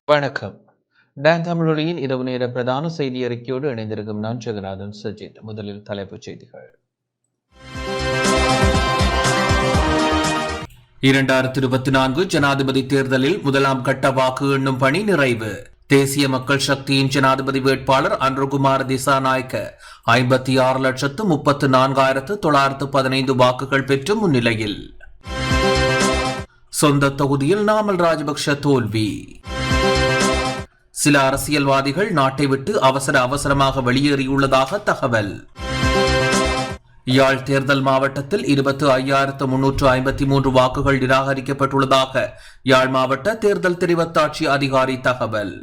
வணக்கம். டான் தமிழொலியின் இரவு நேர பிரதான செய்தி அறிக்கையோடு இணைந்திருக்கும் நான் ஜெகநாதன் சஜித். முதலில் தலைப்புச் செய்திகள். 2024 ஜனாதிபதி தேர்தலில் முதலாம் கட்ட வாக்கு எண்ணும் பணி நிறைவு. தேசிய மக்கள் சக்தியின் ஜனாதிபதி வேட்பாளர் அன்ருகுமார் திசாநாயக்க 56,34,915 வாக்குகள் பெற்று முன்னிலையில். சொந்த தொகுதியில் நாமல் ராஜபக்ஷ தோல்வி. சில அரசியல்வாதிகள் நாட்டை விட்டு அவசரமாக வெளியேறியுள்ளதாக தகவல். யாழ் தேர்தல் மாவட்டத்தில் 25,353 வாக்குகள் நிராகரிக்கப்பட்டுள்ளதாக யாழ் மாவட்ட தேர்தல் தெரிவத்தாட்சி அதிகாரி தகவல்.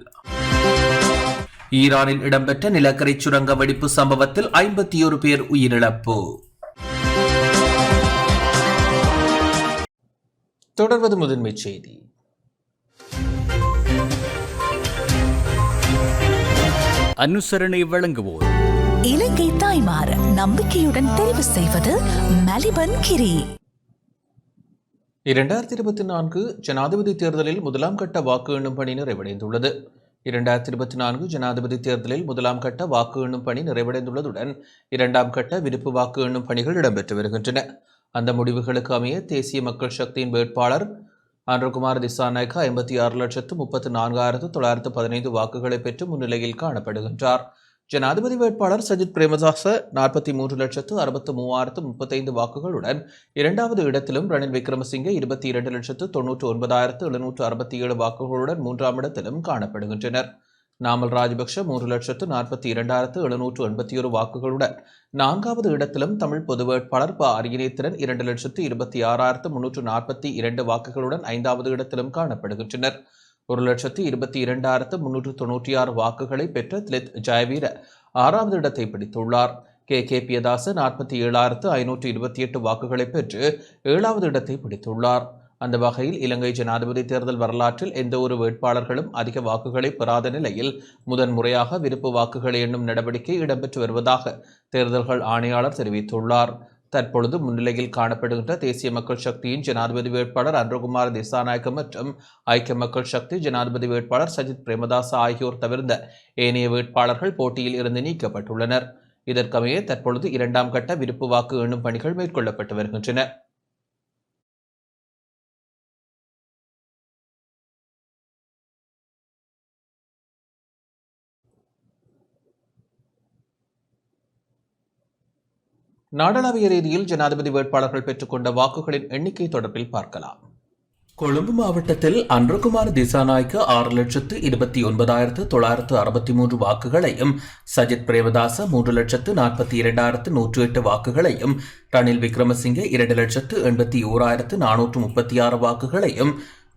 ஈரானில் இடம்பெற்ற நிலக்கரி சுரங்க வெடிப்பு சம்பவத்தில் 51 பேர் உயிரிழப்பு. தொடர்வது முதன்மை செய்தி. அனுசரணை வழங்குவோர் இலங்கை தாய்மார் நம்பிக்கையுடன் தெரிவு செய்வது மலிபன் கிரி. 2024 ஜனாதிபதி தேர்தலில் முதலாம் கட்ட வாக்கு எண்ணும் பணி நிறைவடைந்துள்ளது. 2024 ஜனாதிபதி தேர்தலில் முதலாம் கட்ட வாக்கு எண்ணும் பணி நிறைவடைந்துள்ளதுடன் இரண்டாம் கட்ட விருப்பு வாக்கு எண்ணும் பணிகள் இடம்பெற்று வருகின்றன. அந்த முடிவுகளுக்கு அமைய தேசிய மக்கள் சக்தியின் வேட்பாளர் அன்ருகுமார் திசாநாயக்க 56,34,915 வாக்குகளை பெற்று முன்னிலையில் காணப்படுகின்றார். ஜனாதிபதி வேட்பாளர் சஜித் பிரேமதாச 43,63,035 வாக்குகளுடன் இரண்டாவது இடத்திலும், ரணில் விக்ரமசிங்கே 22,99,767 வாக்குகளுடன் மூன்றாம் இடத்திலும் காணப்படுகின்றனர். நாமல் ராஜபக்ஷ 3,42,781 வாக்குகளுடன் நான்காவது இடத்திலும், தமிழ் பொது வேட்பாளர் ப. அரியநேத்திரன் 2,26,342 வாக்குகளுடன் ஐந்தாவது இடத்திலும் காணப்படுகின்றனர். 1,22,396 வாக்குகளை பெற்ற திலித் ஜெயவீர ஆறாவது இடத்தை பிடித்துள்ளார். கே பியதாச 47,528 வாக்குகளை பெற்று ஏழாவது இடத்தை பிடித்துள்ளார். அந்த வகையில் இலங்கை ஜனாதிபதி தேர்தல் வரலாற்றில் எந்த ஒரு வேட்பாளர்களும் அதிக வாக்குகளை பெறாத நிலையில் முதன்முறையாக விருப்பு வாக்குகளை எண்ணும் நடவடிக்கை இடம்பெற்று வருவதாக தேர்தல்கள் ஆணையாளர் தெரிவித்துள்ளார். தற்பொழுது முன்னிலையில் காணப்படுகின்ற தேசிய மக்கள் சக்தியின் ஜனாதிபதி வேட்பாளர் அன்ருகுமார் திசாநாயக்க மற்றும் ஐக்கிய மக்கள் சக்தி ஜனாதிபதி வேட்பாளர் சஜித் பிரேமதாச ஆகியோர் தவிர்ந்த ஏனைய வேட்பாளர்கள் போட்டியில் இருந்து நீக்கப்பட்டுள்ளனர். இதற்கமைய தற்பொழுது இரண்டாம் கட்ட விருப்பு வாக்கு எண்ணும் பணிகள் மேற்கொள்ளப்பட்டு வருகின்றன. நாடளாவிய ரீதியில் ஜனாதிபதி வேட்பாளர்கள் பெற்றுக்கொண்ட வாக்குகளின் எண்ணிக்கை தொடர்பில் பார்க்கலாம். கொழும்பு மாவட்டத்தில் அன்ருகுமார் திசாநாயக்க 6,29,963 வாக்குகளையும், சஜித் பிரேமதாச 3,42,108 வாக்குகளையும், ரணில் விக்ரமசிங்கே 2,81,436 வாக்குகளையும்,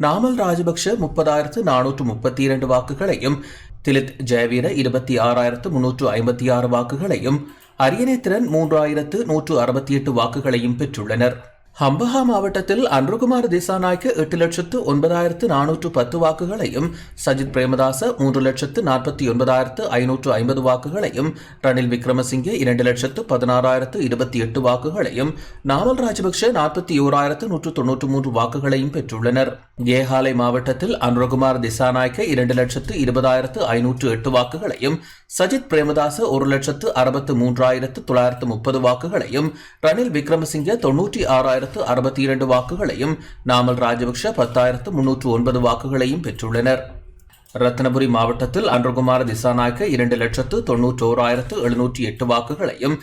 நாமல் ராஜபக்ஷ 30,432 வாக்குகளையும், திலித் ஜெயவீர 26,356 வாக்குகளையும், அரியநேத்திரன் 3,168 வாக்குகளையும் பெற்றுள்ளனர். ஹம்பஹா மாவட்டத்தில் அன்ருகுமார் திசாநாயக்க 8,09,410 வாக்குகளையும், சஜித் பிரேமதாச 3,49,550 வாக்குகளையும், ரணில் விக்ரமசிங்கே 2,16,028 வாக்குகளையும், நாமல் ராஜபக்ஷ 41,193 வாக்குகளையும் பெற்றுள்ளனர். ஏகாலை மாவட்டத்தில் அன்ருகுமார் திசாநாயக்க 2,20,508 வாக்குகளையும், சஜித் பிரேமதாச 1,63,930 வாக்குகளையும், ரணில் விக்ரமசிங்கே 96,062 வாக்குகளையும், நாமல் ராஜபக்ஷ 10,309 வாக்குகளையும் பெற்றுள்ளனர். ரத்னபுரி மாவட்டத்தில் அன்ருகுமார் திசாநாயக்க 2,91,708 வாக்குகளையும்,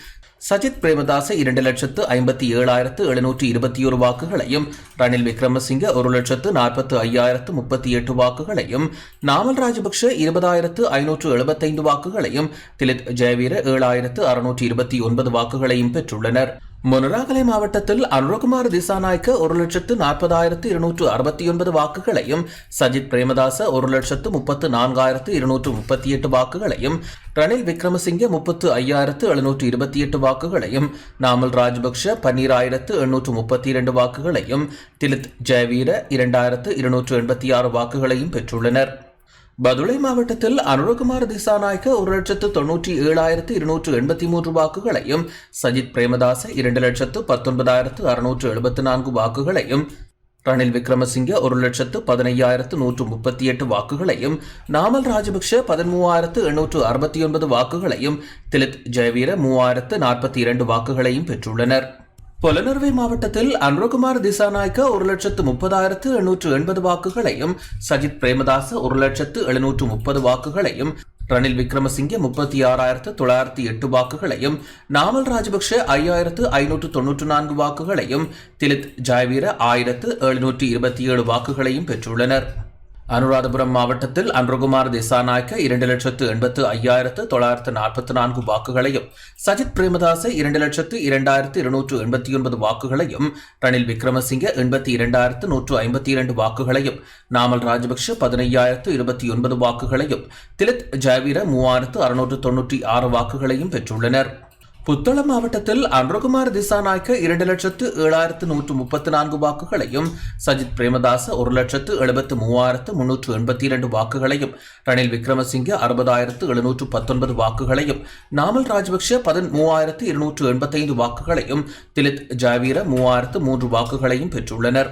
சஜித் பிரேமதாச 2,57,721 வாக்குகளையும், ரணில் விக்ரமசிங்க 1,45,038 வாக்குகளையும், நாமல் ராஜபக்ஷ 20,575 வாக்குகளையும், திலித் ஜெயவீர 7,629 வாக்குகளையும் பெற்றுள்ளனர். மொனராகலை மாவட்டத்தில் அன்ருகுமார் திசாநாயக்க 1,40,269 வாக்குகளையும், சஜித் பிரேமதாச 1,34,238 வாக்குகளையும், ரணில் விக்ரமசிங்கே 35,728 வாக்குகளையும், நாமல் ராஜபக்ஷ 12,832 வாக்குகளையும், திலித் ஜெயவீர 2,286 வாக்குகளையும் பெற்றுள்ளனர். பதுளை மாவட்டத்தில் அனுரகுமார் திசாநாயக்க 1,97,283 வாக்குகளையும், சஜித் பிரேமதாச 2,19,674 வாக்குகளையும், ரணில் விக்ரமசிங்க 1,15,138 வாக்குகளையும், நாமல் ராஜபக்ஷ 13,869 வாக்குகளையும், திலித் ஜெயவீர 3,042 வாக்குகளையும் பெற்றுள்ளனர். பொலனறுவை மாவட்டத்தில் அனுரகுமார் திசாநாயக்க 1,30,880 வாக்குகளையும், சஜித் பிரேமதாச 1,730 வாக்குகளையும், ரணில் விக்ரமசிங்கே 36,908 வாக்குகளையும், நாமல் ராஜபக்ஷ 5,594 வாக்குகளையும், திலித் ஜெயவீர 1,727 வாக்குகளையும் பெற்றுள்ளனர். அனுராதபுரம் மாவட்டத்தில் அனுரகுமார் திசாநாயக்க 2,85,944 வாக்குகளையும், சஜித் பிரேமதாச 2,02,289 வாக்குகளையும், ரணில் விக்ரமசிங்க 82,152 வாக்குகளையும், நாமல் ராஜபக்ஷ 15,029 வாக்குகளையும், திலித் ஜெயவீர 3,696 வாக்குகளையும் பெற்றுள்ளனர். புத்தளம் மாவட்டத்தில் அனுரகுமார் திசாநாயக்க 2,07,134 வாக்குகளையும், சஜித் பிரேமதாச 1,73,382 வாக்குகளையும், ரணில் விக்ரமசிங்க 60,719 வாக்குகளையும், நாமல் ராஜபக்ஷ 13,285 வாக்குகளையும், திலித் ஜெயவீர 3,003 வாக்குகளையும் பெற்றுள்ளனர்.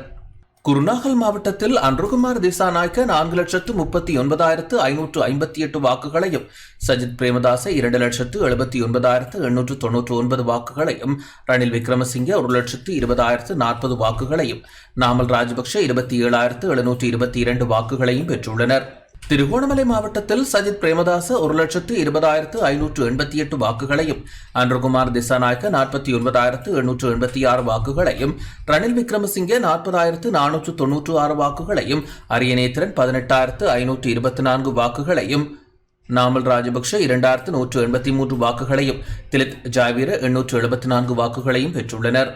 குருநாகல் மாவட்டத்தில் அனுரகுமார் திசாநாயக்க 4,39,558 வாக்குகளையும், சஜித் பிரேமதாச 2,79,899 வாக்குகளையும், ரணில் விக்ரமசிங்க 1,20,040 வாக்குகளையும், நாமல் ராஜபக்ஷ 27,722 வாக்குகளையும் பெற்றுள்ளனர். திருகோணமலை மாவட்டத்தில் சஜித் பிரேமதாச 1,20,588 வாக்குகளையும், அனுரகுமார் திசாநாயக்க 49,886 வாக்குகளையும், ரணில் விக்ரமசிங்கே 40,496 வாக்குகளையும், அரியநேத்திரன் 18,524 வாக்குகளையும், நாமல் ராஜபக்ஷ 2,183 வாக்குகளையும், திலித் ஜெயவீர 874 வாக்குகளையும் பெற்றுள்ளனர்.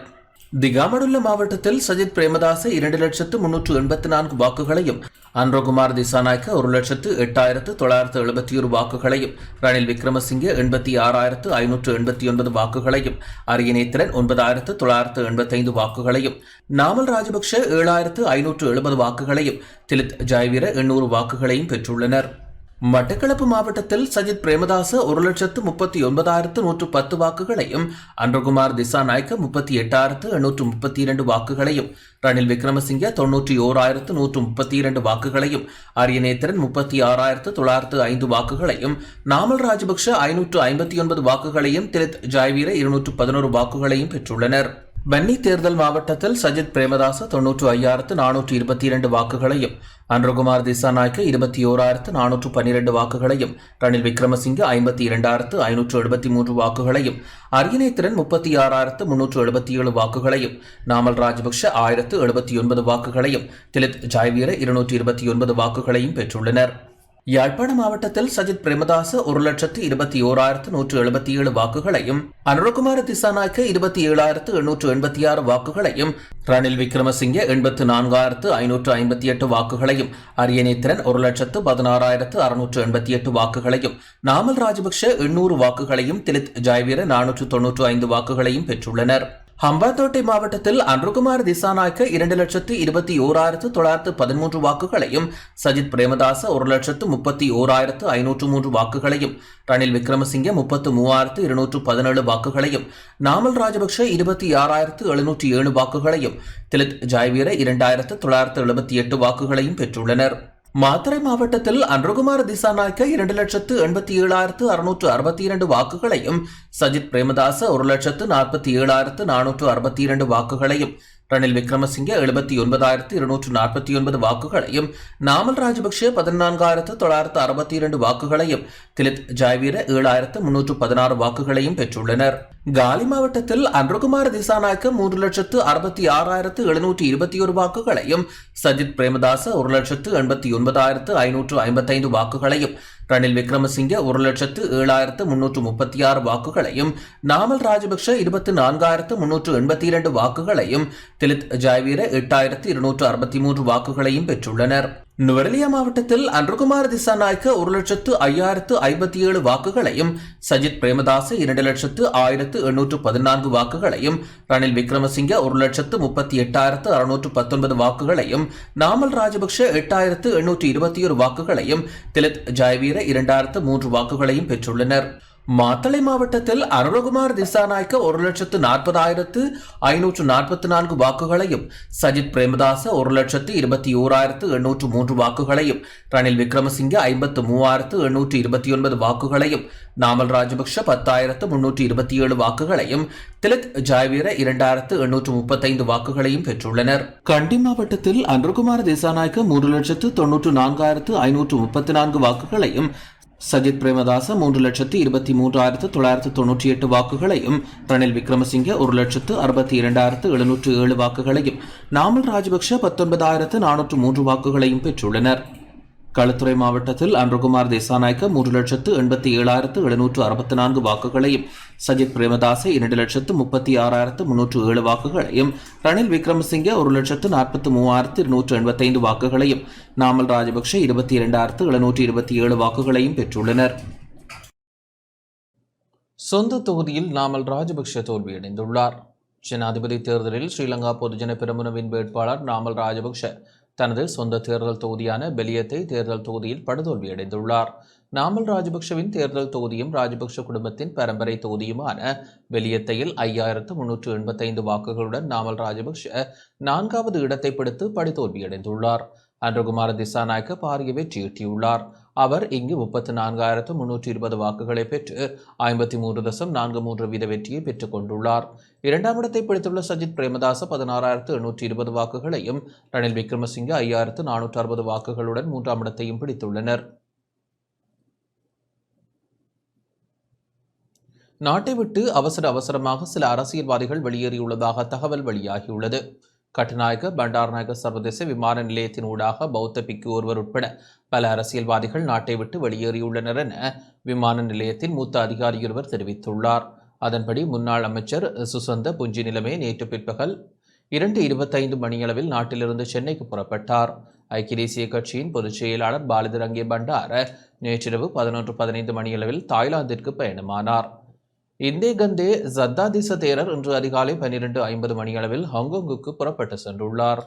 திகாமடுல்ல மாவட்டத்தில் சஜித் பிரேமதாச 2,384 வாக்குகளையும், அனுரகுமார் திசாநாயக்க 1,08,971 வாக்குகளையும், ரணில் விக்ரமசிங்கே 86,589 வாக்குகளையும், அரியநேத்திரன் 9,985 வாக்குகளையும், நாமல் ராஜபக்ஷ 7,570 வாக்குகளையும், திலித் ஜெயவீர 800 வாக்குகளையும் பெற்றுள்ளனர். மட்டக்களப்பு மாவட்டத்தில் சஜித் பிரேமதாச 1,39,110 வாக்குகளையும், அனுரகுமார் திசாநாயக்க 38,832 வாக்குகளையும், ரணில் விக்ரமசிங்க 91,132 வாக்குகளையும், அரியநேத்திரன் 36,905 வாக்குகளையும், நாமல் ராஜபக்ஷ 559 வாக்குகளையும், திலித் ஜெயவீர 211 வாக்குகளையும் பெற்றுள்ளனர். வன்னி தேர்தல் மாவட்டத்தில் சஜித் பிரேமதாச 95,422 வாக்குகளையும், அனுரகுமார் திசாநாயக்க 21,412 வாக்குகளையும், ரணில் விக்ரமசிங்க 52,573 வாக்குகளையும், அரியநேத்திரன் 36,377 வாக்குகளையும், நாமல் ராஜபக்ஷ 1,079 வாக்குகளையும், திலித் ஜெயவீர 229 வாக்குகளையும் பெற்றுள்ளனர். யாழ்ப்பாண மாவட்டத்தில் சஜித் பிரேமதாச 1,21,177 வாக்குகளையும், அனுரகுமார் திசாநாயக்க 27,886 வாக்குகளையும், ரணில் விக்ரமசிங்க 84,558 வாக்குகளையும், அரியநேத்திரன் 1,16,688 வாக்குகளையும், நாமல் ராஜபக்ஷ 800 வாக்குகளையும், திலித் ஜெயவீர 495 வாக்குகளையும் பெற்றுள்ளனர். ஹம்பாந்தோட்டை மாவட்டத்தில் அனுரகுமார் திசாநாயக்க 2,21,913 வாக்குகளையும், சஜித் பிரேமதாச 1,31,503 வாக்குகளையும், ரணில் விக்ரமசிங்க 33,217 வாக்குகளையும், நாமல் ராஜபக்ஷ 26,707 வாக்குகளையும், திலித் ஜெயவீர 2,978 வாக்குகளையும் பெற்றுள்ளனர். மாத்தறை மாவட்டத்தில் அனுரகுமார் திசாநாயக்க 2,87,662 வாக்குகளையும், சஜித் பிரேமதாச 1,47,462 வாக்குகளையும், ரணில் விக்ரமசிங்க 79,249 வாக்குகளையும், நாமல் ராஜபக்ஷ 14,962 வாக்குகளையும், திலித் ஜெயவீர 7,316 வாக்குகளையும் பெற்றுள்ளனர். காலி மாவட்டத்தில் அனுரகுமார் திசாநாயக்க 3,66,721 வாக்குகளையும், சஜித் பிரேமதாச 1,89,555 வாக்குகளையும், ரணில் விக்ரமசிங்க 1,07,336 வாக்குகளையும், நாமல் ராஜபக்ஷ 24,382 வாக்குகளையும், திலித் ஜெயவீர 8,263 வாக்குகளையும் பெற்றுள்ளனர். நுவரெலியா மாவட்டத்தில் அனுரகுமார் திசாநாயக்க 1,05,057 வாக்குகளையும், சஜித் பிரேமதாச 2,01,814 வாக்குகளையும், ரணில் விக்ரமசிங்க 1,38,619 வாக்குகளையும், நாமல் ராஜபக்ஷ 8,821 வாக்குகளையும், திலித் ஜெயவீர 2,003 வாக்குகளையும் பெற்றுள்ளனர். மாத்தளை மாவட்டத்தில் அருணகுமார் திசாநாயக்க 1,40,40,544 வாக்குகளையும், சஜித் பிரேமதாச 1,21,803 வாக்குகளையும், ரணில் விக்ரமசிங்க 53,829 வாக்குகளையும், நாமல் ராஜபக்ஷ 10,327 வாக்குகளையும், திலத் ஜாய்வீர 2,835 வாக்குகளையும் பெற்றுள்ளனர். கண்டி மாவட்டத்தில் அருணகுமார் திசாநாயக்க 3,94,534 வாக்குகளையும், சஜித் பிரேமதாச 3,23,998 வாக்குகளையும், ரணில் விக்ரமசிங்க 1,62,707 வாக்குகளையும், நாமல் ராஜபக்ஷ 19,403 வாக்குகளையும் பெற்றுள்ளனர். களுத்துறை மாவட்டத்தில் அருணகுமார் திசாநாயக்க 3,77,764 வாக்குகளையும், சஜித் பிரேமதாச 2,36,307 வாக்குகளையும், ரணில் விக்ரமசிங்க 1,43,285 வாக்குகளையும், நாமல் ராஜபக்ஷ 22,727 வாக்குகளையும் பெற்றுள்ளனர். சொந்த தொகுதியில் நாமல் ராஜபக்ஷ தோல்வியடைந்துள்ளார். ஜனாதிபதி தேர்தலில் ஸ்ரீலங்கா பொதுஜன பெரமுனவின் வேட்பாளர் நாமல் ராஜபக்ஷ தனது சொந்த தேர்தல் தொகுதியான பெலியத்தை தேர்தல் தொகுதியில் படுதோல்வியடைந்துள்ளார். நாமல் ராஜபக்ஷவின் தேர்தல் தொகுதியும் ராஜபக்ஷ குடும்பத்தின் பரம்பரை தொகுதியுமான பெலியத்தையில் 5,385 வாக்குகளுடன் நாமல் ராஜபக்ஷ 4வது இடத்தை பிடித்து படுதோல்வியடைந்துள்ளார். அருணகுமார திசாநாயக்க பாரிய வெற்றியீட்டியுள்ளார். அவர் இங்கு 34,320 வாக்குகளை பெற்று 53.43% வெற்றியை பெற்றுக் கொண்டுள்ளார். 2ஆம் இடத்தை பிடித்துள்ள சஜித் பிரேமதாச 16,820 வாக்குகளையும், ரணில் விக்ரமசிங்க 5,460 வாக்குகளுடன் 3ஆம் இடத்தையும் பிடித்துள்ளனர். நாட்டை விட்டு அவசரமாக சில அரசியல்வாதிகள் வெளியேறியுள்ளதாக தகவல் வெளியாகியுள்ளது. கட்டுநாயக்க பண்டாரநாயக்க சர்வதேச விமான நிலையத்தின் ஊடாக பௌத்த பிக்கு ஒருவர் உட்பட பல அரசியல்வாதிகள் நாட்டை விட்டு வெளியேறியுள்ளனர் என விமான நிலையத்தின் மூத்த அதிகாரியொருவர் தெரிவித்துள்ளார். அதன்படி முன்னாள் அமைச்சர் சுசந்த புஞ்சி நிலைமை நேற்று பிற்பகல் 2:25 மணியளவில் நாட்டிலிருந்து சென்னைக்கு புறப்பட்டார். ஐக்கிய தேசிய கட்சியின் பொதுச் செயலாளர் பாலிதரங்கே பண்டார நேற்றிரவு 11:15 மணியளவில் தாய்லாந்திற்கு பயணமானார். இந்தே கந்தே ஜத்தாதிச தேரர் இன்று அதிகாலை 12:50 மணியளவில் ஹாங்காங்குக்கு புறப்பட்டு சென்றுள்ளார்.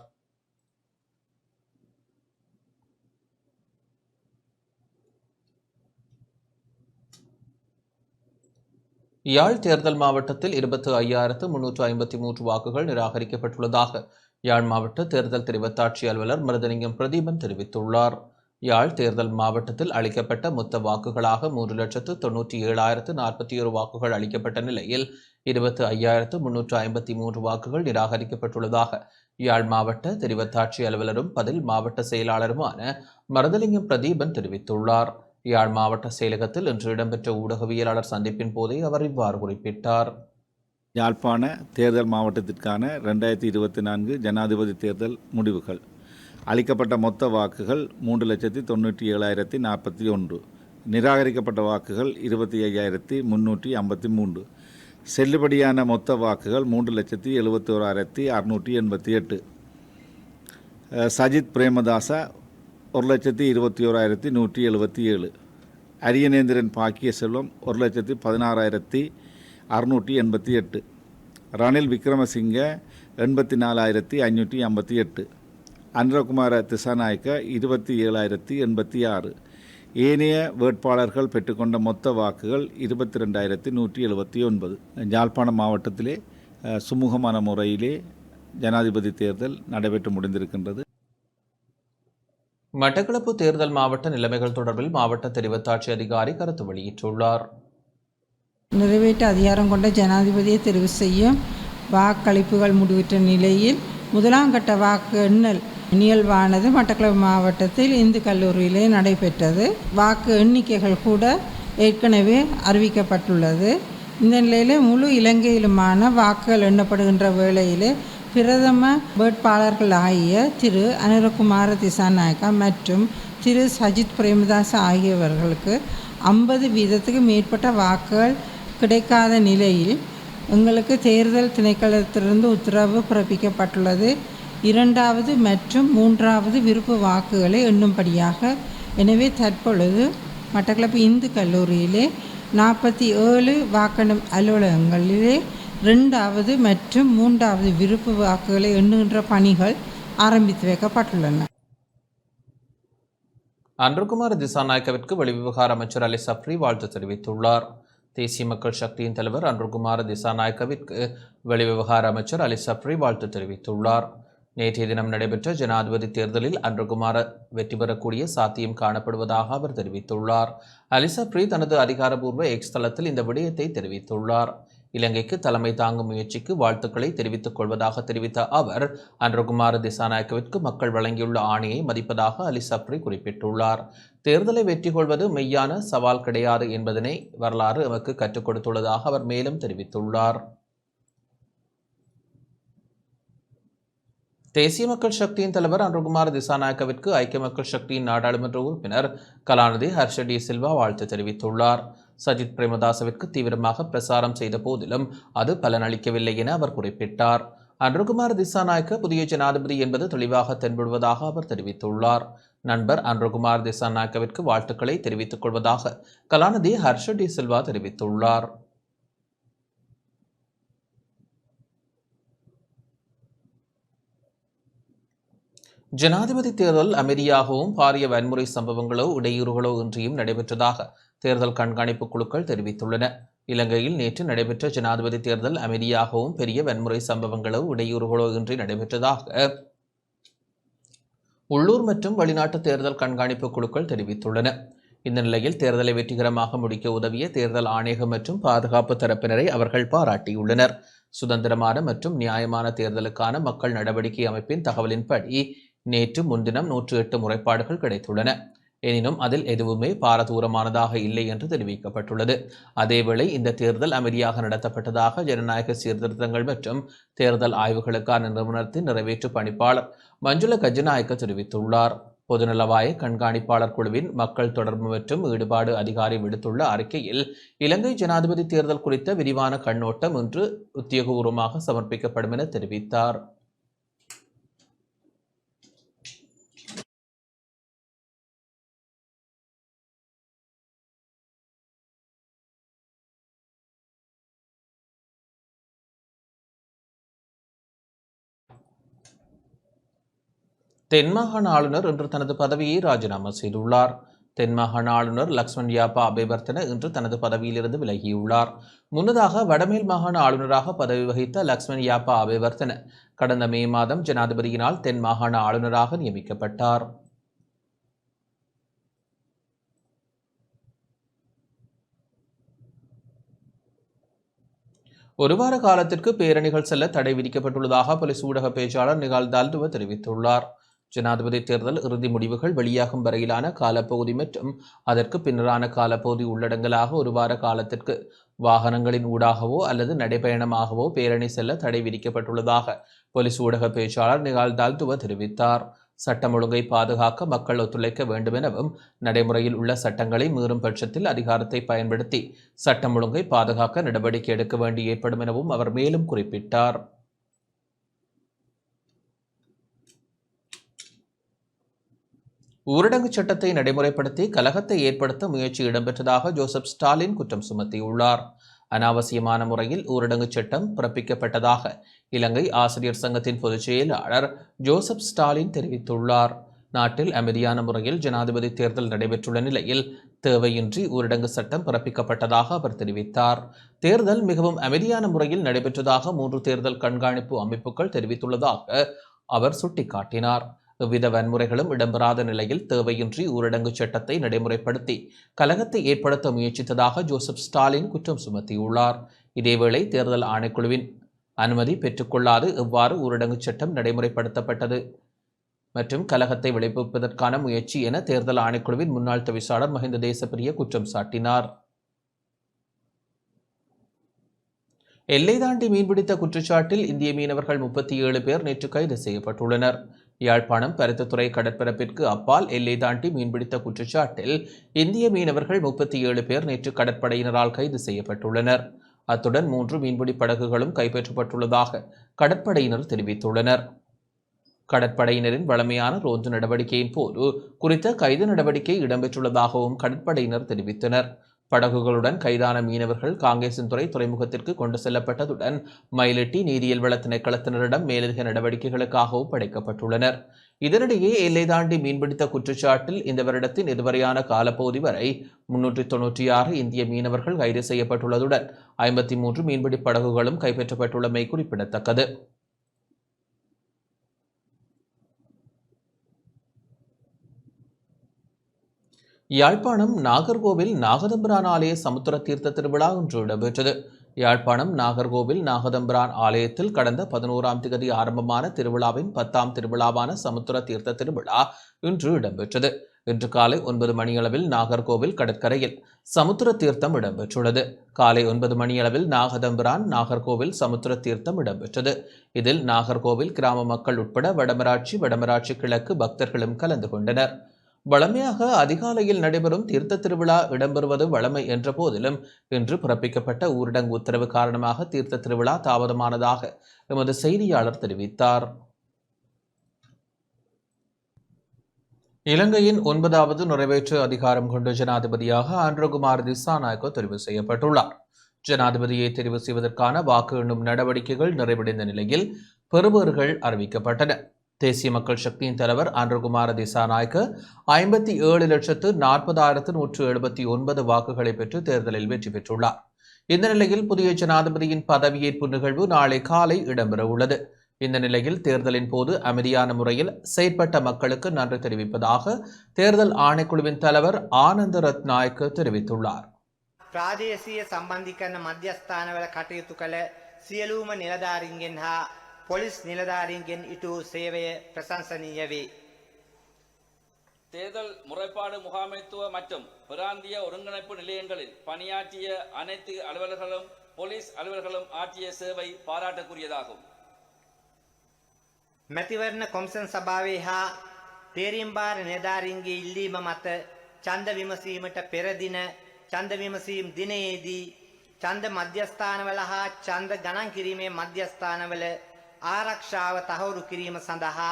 யாழ் தேர்தல் மாவட்டத்தில் 25,353 வாக்குகள் நிராகரிக்கப்பட்டுள்ளதாக யாழ் மாவட்ட தேர்தல் தெரிவத்தாட்சி அலுவலர் மருதலிங்கம் பிரதீபன் தெரிவித்துள்ளார். யாழ் தேர்தல் மாவட்டத்தில் அளிக்கப்பட்ட மொத்த வாக்குகளாக 3,97,041 வாக்குகள் அளிக்கப்பட்ட நிலையில் 25,353 வாக்குகள் நிராகரிக்கப்பட்டுள்ளதாக யாழ் மாவட்ட தெரிவத்தாட்சி அலுவலரும் பதில் மாவட்ட செயலாளருமான மருதலிங்கம் பிரதீபன் தெரிவித்துள்ளார். யாழ் மாவட்ட செயலகத்தில் இன்று இடம்பெற்ற ஊடகவியலாளர் சந்திப்பின் போதே அவர் இவ்வாறு குறிப்பிட்டார். யாழ்ப்பாண தேர்தல் மாவட்டத்திற்கான 2024 ஜனாதிபதி தேர்தல் முடிவுகள். அளிக்கப்பட்ட மொத்த வாக்குகள் 3,97,041. நிராகரிக்கப்பட்ட வாக்குகள் 25,353. செல்லுபடியான மொத்த வாக்குகள் 3,71,688. சஜித் பிரேமதாச 1,21,177. அரியநேந்திரன் பாக்கிய செல்வம் 1,16,688. ரணில் விக்ரமசிங்க 84,558. அனுரகுமார திசாநாயக்க 27,086. ஏனைய வேட்பாளர்கள் பெற்றுக்கொண்ட மொத்த வாக்குகள் 22,179. யாழ்ப்பாணம் மாவட்டத்திலே சுமூகமான முறையிலே ஜனாதிபதி தேர்தல் நடைபெற்று முடிந்திருக்கின்றது. மட்டக்களப்பு தேர்தல் மாவட்ட நிலைமைகள் தொடர்பில் மாவட்ட தெரிவத்தாட்சி அதிகாரி கருத்து வெளியிட்டுள்ளார். நிறைவேற்ற அதிகாரம் கொண்ட ஜனாதிபதியை தெரிவு செய்யும் வாக்களிப்புகள் முடிவுற்ற நிலையில் முதலாம் கட்ட வாக்கு எண்ணல் நிகழ்வானது மட்டக்களப்பு மாவட்டத்தில் இந்து கல்லூரியிலே நடைபெற்றது. வாக்கு எண்ணிக்கைகள் கூட ஏற்கனவே அறிவிக்கப்பட்டுள்ளது. இந்த நிலையில் முழு இலங்கையிலுமான வாக்குகள் எண்ணப்படுகின்ற வேளையிலே பிரதம வேட்பாளர்கள் ஆகிய திரு அனுரகுமார திசாநாயக்கா மற்றும் திரு சஜித் பிரேமதாச ஆகியவர்களுக்கு 50% மேற்பட்ட வாக்குகள் கிடைக்காத நிலையில் எங்களுக்கு தேர்தல் திணைக்களத்திலிருந்து உத்தரவு பிறப்பிக்கப்பட்டுள்ளது. 2வது மற்றும் 3வது விருப்ப வாக்குகளை எண்ணும்படியாக. எனவே தற்பொழுது மட்டக்களப்பு இந்து கல்லூரியிலே 47 வாக்கெண்ணும் அலுவலகங்களிலே 2வது மற்றும் 3வது விருப்ப வாக்குகளை எண்ணுகின்ற பணிகள் ஆரம்பித்து வைக்கப்பட்டுள்ளன. அனுரகுமார திசாநாயக்கவிற்கு வெளிவிவகார அமைச்சர் அலி சப்ரி வாழ்த்து தெரிவித்துள்ளார். தேசிய மக்கள் சக்தியின் தலைவர் அன்ருகுமார திசாநாயக்கவிற்கு வெளிவிவகார அமைச்சர் அலி சப்ரி வாழ்த்து தெரிவித்துள்ளார். நேற்றைய தினம் நடைபெற்ற ஜனாதிபதி தேர்தலில் அன்ருகுமார வெற்றி பெறக்கூடிய சாத்தியம் காணப்படுவதாக அவர் தெரிவித்துள்ளார். அலி சப்ரி தனது அதிகாரப்பூர்வ எக்ஸ் தளத்தில் இந்த விடயத்தை தெரிவித்துள்ளார். இலங்கைக்கு தலைமை தாங்கும் முயற்சிக்கு வாழ்த்துக்களை தெரிவித்துக் கொள்வதாக தெரிவித்த அவர் அன்ருகுமார திசாநாயக்கவிற்கு மக்கள் வழங்கியுள்ள ஆணையை மதிப்பதாக அலி சப்ரி குறிப்பிட்டுள்ளார். தேர்தலை வெற்றி கொள்வது மெய்யான சவால் கிடையாது என்பதனை வரலாறு எமக்கு கற்றுக் கொடுத்துள்ளதாக அவர் மேலும் தெரிவித்துள்ளார். தேசிய மக்கள் சக்தியின் தலைவர் அன்ருகுமார திசாநாயக்கவிற்கு ஐக்கிய மக்கள் சக்தியின் நாடாளுமன்ற உறுப்பினர் கலாநிதி ஹர்ஷ டி சில்வா வாழ்த்து தெரிவித்துள்ளார். சஜித் பிரேமதாசவிற்கு தீவிரமாக பிரசாரம் செய்த போதிலும் அது பலனளிக்கவில்லை என அவர் குறிப்பிட்டார். அன்ருகுமார திசாநாயக்க புதிய ஜனாதிபதி என்பது தெளிவாக தென்படுவதாக அவர் தெரிவித்துள்ளார். நண்பர் அன்ருகுமார் திசாநாயக்கவிற்கு வாழ்த்துக்களை தெரிவித்துக் கொள்வதாக கலாநிதி ஹர்ஷ டி சில்வா தெரிவித்துள்ளார். ஜனாதிபதி தேர்தல் அமைதியாகவும் பாரிய வன்முறை சம்பவங்களோ இடையூறுகளோ இன்றியும் நடைபெற்றதாக தேர்தல் கண்காணிப்பு குழுக்கள் தெரிவித்துள்ளன. இலங்கையில் நேற்று நடைபெற்ற ஜனாதிபதி தேர்தல் அமைதியாகவும் பெரிய வன்முறை சம்பவங்களோ இடையூறுகளோ இன்றி நடைபெற்றதாக உள்ளூர் மற்றும் வெளிநாட்டு தேர்தல் கண்காணிப்பு குழுக்கள் தெரிவித்துள்ளன. இந்த நிலையில் தேர்தலை வெற்றிகரமாக முடிக்க உதவிய தேர்தல் ஆணையகம் மற்றும் பாதுகாப்பு தரப்பினரை அவர்கள் பாராட்டியுள்ளனர். சுதந்திரமான மற்றும் நியாயமான தேர்தலுக்கான மக்கள் நடவடிக்கை அமைப்பின் தகவலின்படி நேற்று முன்தினம் 108 முறைப்பாடுகள் கிடைத்துள்ளன. எனினும் அதில் எதுவுமே பாரதூரமானதாக இல்லை என்று தெரிவிக்கப்பட்டுள்ளது. அதேவேளை இந்த தேர்தல் அமைதியாக நடத்தப்பட்டதாக ஜனநாயக சீர்திருத்தங்கள் மற்றும் தேர்தல் ஆய்வுகளுக்கான நிறுவனத்தின் நிறைவேற்று பணிப்பாளர் மஞ்சுள கஜநாயக்க தெரிவித்துள்ளார். பொதுநலவாய கண்காணிப்பாளர் குழுவின் மக்கள் தொடர்பு மற்றும் ஈடுபாடு அதிகாரி விடுத்துள்ள அறிக்கையில் இலங்கை ஜனாதிபதி தேர்தல் குறித்த விரிவான கண்ணோட்டம் இன்று உத்தியோகபூர்வமாக சமர்ப்பிக்கப்படும் என தெரிவித்தார். தென்மாகாண ஆளுநர் இன்று தனது பதவியை ராஜினாமா செய்துள்ளார். தென்மாகாண ஆளுநர் லக்ஷ்மன் யாப்பா அபேவர்த்தன இன்று தனது பதவியிலிருந்து விலகியுள்ளார். முன்னதாக வடமேல் மாகாண ஆளுநராக பதவி வகித்த லக்ஷ்மன் யாப்பா அபேவர்த்தன கடந்த மே மாதம் ஜனாதிபதியினால் தென் மாகாண ஆளுநராக நியமிக்கப்பட்டார். ஒரு வார காலத்திற்கு பேரணிகள் செல்ல தடை விதிக்கப்பட்டுள்ளதாக போலீஸ் ஊடக பேச்சாளர் நிகால் தால்துவ தெரிவித்துள்ளார். ஜனாதிபதி தேர்தல் இறுதி முடிவுகள் வெளியாகும் வரையிலான காலப்பகுதி மற்றும் அதற்கு பின்னரான காலப்பகுதி உள்ளடங்கலாக ஒரு வார காலத்திற்கு வாகனங்களின் ஊடாகவோ அல்லது நடைபயணமாகவோ பேரணி செல்ல தடை விதிக்கப்பட்டுள்ளதாக போலீஸ் ஊடக பேச்சாளர் நிகால் தால்துவ தெரிவித்தார். சட்டம் ஒழுங்கை பாதுகாக்க மக்கள் ஒத்துழைக்க வேண்டும் எனவும் நடைமுறையில் உள்ள சட்டங்களை மீறும் பட்சத்தில் அதிகாரத்தை பயன்படுத்தி சட்டம் ஒழுங்கை பாதுகாக்க நடவடிக்கை எடுக்க வேண்டி ஏற்படும் எனவும் அவர் மேலும் குறிப்பிட்டார். ஊரடங்கு சட்டத்தை நடைமுறைப்படுத்தி கலகத்தை ஏற்படுத்த முயற்சி இடம்பெற்றதாக ஜோசப் ஸ்டாலின் குற்றம் சுமத்தியுள்ளார். அனாவசியமான முறையில் ஊரடங்கு சட்டம் பிறப்பிக்கப்பட்டதாக இலங்கை ஆசிரியர் சங்கத்தின் பொதுச் செயலாளர் ஜோசப் ஸ்டாலின் தெரிவித்துள்ளார். நாட்டில் அமைதியான முறையில் ஜனாதிபதி தேர்தல் நடைபெற்றுள்ள நிலையில் தேவையின்றி ஊரடங்கு சட்டம் பிறப்பிக்கப்பட்டதாக அவர் தெரிவித்தார். தேர்தல் மிகவும் அமைதியான முறையில் நடைபெற்றதாக 3 தேர்தல் கண்காணிப்பு அமைப்புகள் தெரிவித்துள்ளதாக அவர் சுட்டிக்காட்டினார். எவ்வித வன்முறைகளும் இடம்பெறாத நிலையில் தேவையின்றி ஊரடங்கு சட்டத்தை நடைமுறைப்படுத்தி கலகத்தை ஏற்படுத்த முயற்சித்ததாக ஜோசப் ஸ்டாலின் குற்றம் சுமத்தியுள்ளார். இதேவேளை தேர்தல் ஆணைக்குழுவின் அனுமதி பெற்றுக்கொள்ளாது எவ்வாறு ஊரடங்கு சட்டம் நடைமுறைப்படுத்தப்பட்டது மற்றும் கலகத்தை விளைவிப்பதற்கான முயற்சி என தேர்தல் ஆணைக்குழுவின் முன்னாள் தவிசாளர் மஹிந்த தேசப்பிரிய குற்றம் சாட்டினார். எல்லை தாண்டி மீன்பிடித்த குற்றச்சாட்டில் இந்திய மீனவர்கள் 37 பேர் நேற்று கைது செய்யப்பட்டுள்ளனர். யாழ்ப்பாணம் பருத்தித்துறை கடற்பரப்பிற்கு அப்பால் எல்லை தாண்டி மீன்பிடித்த குற்றச்சாட்டில் இந்திய மீனவர்கள் 37 பேர் நேற்று கடற்படையினரால் கைது செய்யப்பட்டுள்ளனர். அத்துடன் 3 மீன்பிடி படகுகளும் கைப்பற்றப்பட்டுள்ளதாக கடற்படையினர் தெரிவித்துள்ளனர். கடற்படையினரின் வழமையான ரோந்து நடவடிக்கையின் போது குறித்த கைது நடவடிக்கை இடம்பெற்றுள்ளதாகவும் கடற்படையினர் தெரிவித்தனர். படகுகளுடன் கைதான மீனவர்கள் காங்கேசன்துறை துறைமுகத்திற்கு கொண்டு செல்லப்பட்டதுடன் மயிலட்டி நீரியல் வள திணைக்களத்தினரிடம் மேலதிக நடவடிக்கைகளுக்காக ஒப்படைக்கப்பட்டுள்ளனர். இதனிடையே எல்லை தாண்டி மீன்பிடித்த குற்றச்சாட்டில் இந்த வருடத்தின் இதுவரையான காலப்பகுதி வரை 396 இந்திய மீனவர்கள் கைது செய்யப்பட்டுள்ளதுடன் 53 மீன்பிடி படகுகளும் கைப்பற்றப்பட்டுள்ளமை குறிப்பிடத்தக்கது. யாழ்ப்பாணம் நாகர்கோவில் நாகதம்பிரான் ஆலய சமுத்திர தீர்த்த திருவிழா இன்று இடம்பெற்றது. யாழ்ப்பாணம் நாகர்கோவில் நாகதம்பிரான் ஆலயத்தில் கடந்த 11ஆம் திகதி ஆரம்பமான திருவிழாவின் 10ஆம் திருவிழாவான சமுத்திர தீர்த்த திருவிழா இன்று இடம்பெற்றது. இன்று காலை 9 மணியளவில் நாகர்கோவில் கடற்கரையில் சமுத்திர தீர்த்தம் இடம்பெற்றுள்ளது. காலை 9 மணியளவில் நாகதம்பிரான் நாகர்கோவில் சமுத்திர தீர்த்தம் இடம்பெற்றது. இதில் நாகர்கோவில் கிராம மக்கள் உட்பட வடமராட்சி கிழக்கு பக்தர்களும் கலந்து கொண்டனர். வழமையாக அதிகாலையில் நடைபெறும் தீர்த்த திருவிழா இடம்பெறுவது வழமை என்ற போதிலும் இன்று பிறப்பிக்கப்பட்ட ஊரடங்கு உத்தரவு காரணமாக தீர்த்த திருவிழா தாமதமானதாக எமது செய்தியாளர் தெரிவித்தார். இலங்கையின் 9வது நிறைவேற்று அதிகாரம் கொண்ட ஜனாதிபதியாக அன்ரகுமார் திசாநாயக்க தெரிவு செய்யப்பட்டுள்ளார். ஜனாதிபதியை தெரிவு செய்வதற்கான வாக்கு எண்ணும் நடவடிக்கைகள் நிறைவடைந்த நிலையில் பெறுபேறுகள் அறிவிக்கப்பட்டன. தேசிய மக்கள் சக்தியின் தலைவர் அன்ரகுமார திசாநாயக்க 57,40,179 வாக்குகளை பெற்று தேர்தலில் வெற்றி பெற்றுள்ளார். இந்த நிலையில் புதிய ஜனாதிபதியின் பதவியேற்பு நிகழ்வு நாளை காலை இடம்பெறவுள்ளது. இந்த நிலையில் தேர்தலின் போது அமைதியான முறையில் செயற்பட்ட மக்களுக்கு நன்றி தெரிவிப்பதாக தேர்தல் ஆணைக்குழுவின் தலைவர் ஆனந்த ரத்நாயக்க தெரிவித்துள்ளார். ප්‍රාදේශීය සම්බන්ධීකරණ මධ්‍යස්ථානවල කටයුතු කළ සියලුම නිලධාරීන්ගෙන් හා පොලිස් නිලධාරීන්ගෙන් ඉටු சேவைය ප්‍රශංසනීය වේ. தேர்தல் முறைப்பாடு முகாமைத்துவ மற்றும் பிராந்திய ஒருங்கிணைப்பு நிலையங்களில் பணியாற்றிய அனைத்து அலுவலர்களும் போலீஸ் அலுவலர்களும் ஆற்றிய சேவை பாராட்டுக்குரியதாகும். මැතිවරණ කොමිසම් සභාවේ හා තේරීම්බාර නිලධාරීන්ගේ ඉල්ලීම මත ඡන්ද විමසීමට පෙර දින ඡන්ද විමසීම් දිනයේදී ඡන්ද මධ්‍යස්ථානවල හා ඡන්ද ගණන් කිරීමේ මධ්‍යස්ථානවල ආරක්ෂාව තහවුරු කිරීම සඳහා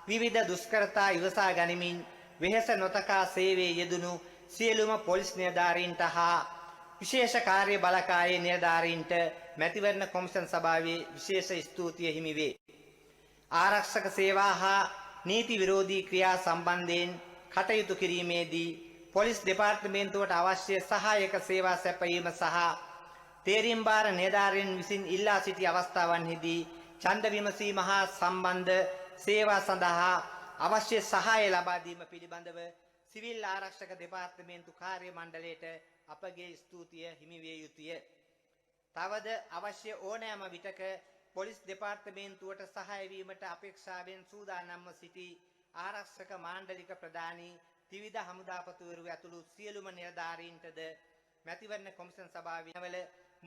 විවිධ දුෂ්කරතා ඉවසා ගනිමින් වෙහෙස නොතකා සේවයේ යෙදුණු සියලුම පොලිස් නිලධාරීන්ට හා විශේෂ කාර්ය බලකායේ නිලධාරීන්ට මැතිවරණ කොමිසම් සභාවේ විශේෂ ස්තුතිය හිමි වේ. ආරක්ෂක සේවා හා නීති විරෝධී ක්‍රියා සම්බන්ධයෙන් කටයුතු කිරීමේදී පොලිස් දෙපාර්තමේන්තුවට අවශ්‍ය සහායක සේවා සැපයීම සහ තේරීම්බාර නිලධාරීන් විසින් ඉල්ලා සිටි අවස්ථාවන්හිදී ඡන්ද විමසීම හා සම්බන්ධ සේවා සඳහා අවශ්‍ය සහාය ලබා දීම පිළිබඳව සිවිල් ආරක්ෂක දෙපාර්තමේන්තු කාර්ය මණ්ඩලයට අපගේ ස්තුතිය හිමි විය යුතුය. තවද අවශ්‍ය ඕනෑම විටක පොලිස් දෙපාර්තමේන්තුවට සහාය වීමට අපේක්ෂාවෙන් සූදානම්ව සිටි ආරක්ෂක මාණ්ඩලික ප්‍රධානී ත්‍රිවිධ හමුදාපතිවරු ඇතුළු සියලුම නිලධාරීන්ටද මැතිවරණ කොමිසම් සභාවල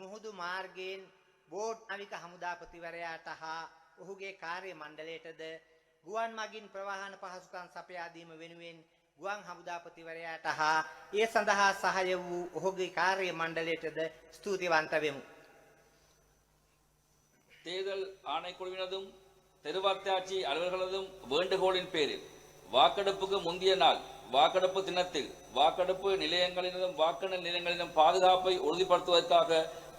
මුහුදු මාර්ගයෙන් බෝට් නාවික හමුදාපතිවරයාට හා ඔහුගේ කාර්ය මණ්ඩලයටද ගුවන් මගින් ප්‍රවාහන පහසුකම් සපයා දීම වෙනුවෙන් ගුවන් හමුදාපතිවරයාට හා ඒ සඳහා සහාය වූ ඔහුගේ කාර්ය මණ්ඩලයටද ස්තුතිවන්ත වෙමු. தேர்தல் ஆணைக்குழுவினதும் தெருவாத்தாட்சி அலுவலர்களதும் வேண்டுகோளின் பேரில் வாக்கெடுப்புக்கு முந்தைய நாள் வாக்கெடுப்பு தினத்தில் வாக்கெடுப்பு நிலையங்களிலும் வாக்குகள் நிலையங்களிலும் பாதுகாப்பை உறுதிப்படுத்துவதற்காக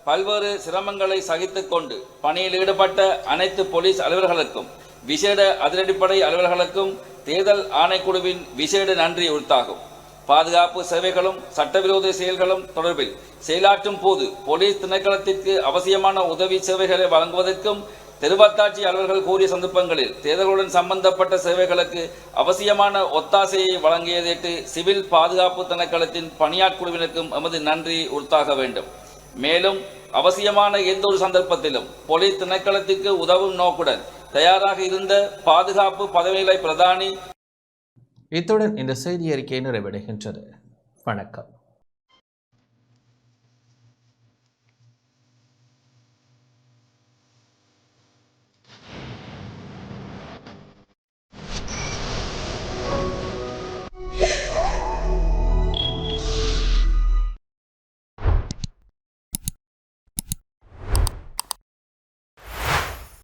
பல்வேறு சிரமங்களை சகித்துக் கொண்டு பணியில் ஈடுபட்ட அனைத்து போலீஸ் அலுவலர்களுக்கும் விசேட அதிரடிப்படை அலுவலர்களுக்கும் தேர்தல் ஆணைக்குழுவின் விசேட நன்றி உரித்தாகும். பாதுகாப்பு சேவைகளும் சட்டவிரோத செயல்களும் தொடர்பில் செயலாற்றும் போது போலீஸ் திணைக்களத்திற்கு அவசியமான உதவி சேவைகளை வழங்குவதற்கும் தெருவத்தாட்சி அலுவலர்கள் கூறிய சந்தர்ப்பங்களில் தேர்தலுடன் சம்பந்தப்பட்ட சேவைகளுக்கு அவசியமான ஒத்தாசையை வழங்கியதற்கு சிவில் பாதுகாப்பு திணைக்களத்தின் பணியாட்குழுவினருக்கும் எமது நன்றி உரித்தாக வேண்டும். மேலும் அவசியமான எந்த ஒரு சந்தர்ப்பத்திலும் போலீஸ் திணைக்களத்திற்கு உதவும் நோக்குடன் தயாராக இருந்த பாதுகாப்பு பதவிகளை பிரதானி. இத்துடன் இந்த செய்தி அறிக்கை நிறைவடைகின்றது. வணக்கம்.